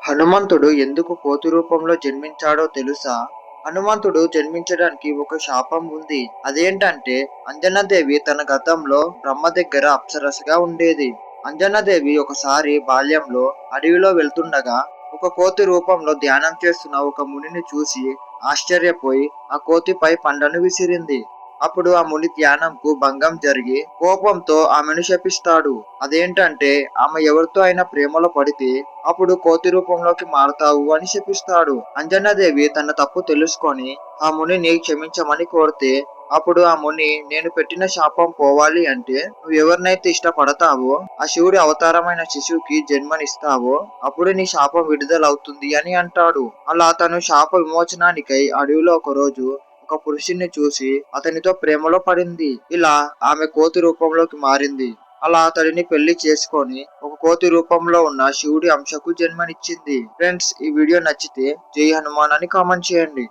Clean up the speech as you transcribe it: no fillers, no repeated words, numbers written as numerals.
హనుమంతుడు ఎందుకు కోతి రూపంలో జన్మించాడో తెలుసా? హనుమంతుడు జన్మించడానికి ఒక శాపం ఉంది. అదేంటంటే అంజనాదేవి తన గతంలో బ్రహ్మ దగ్గర అప్సరసగా ఉండేది. అంజనాదేవి ఒకసారి బాల్యంలో అడవిలో వెళ్తుండగా ఒక కోతి రూపంలో ధ్యానం చేస్తున్న ఒక మునిని చూసి ఆశ్చర్యపోయి ఆ కోతిపై పండను విసిరింది. అప్పుడు ఆ ముని ధ్యానంకు భంగం జరిగి కోపంతో ఆమెను శపిస్తాడు. అదేంటంటే ఆమె ఎవరితో అయినా ప్రేమలో పడితే అప్పుడు కోతి రూపంలోకి మారతావు అని శపిస్తాడు. అంజనాదేవి తన తప్పు తెలుసుకొని ఆ మునిని క్షమించమని కోరితే అప్పుడు ఆ ముని, నేను పెట్టిన శాపం పోవాలి అంటే నువ్వు ఎవరినైతే ఇష్టపడతావో ఆ శివుడి అవతారమైన శిశువుకి జన్మనిస్తావో అప్పుడు నీ శాపం విడుదలవుతుంది అని అంటాడు. అలా తను శాప విమోచనానికై అడవిలో ఒక రోజు ఒక పురుషుణ్ణి చూసి అతనితో ప్రేమలో పడింది. ఇలా ఆమె కోతి రూపంలోకి మారింది. అలా అతడిని పెళ్లి చేసుకొని ఒక కోతి రూపంలో ఉన్న శివుడి అంశకు జన్మనిచ్చింది. ఫ్రెండ్స్, ఈ వీడియో నచ్చితే జై హనుమాన్ అని కామెంట్ చేయండి.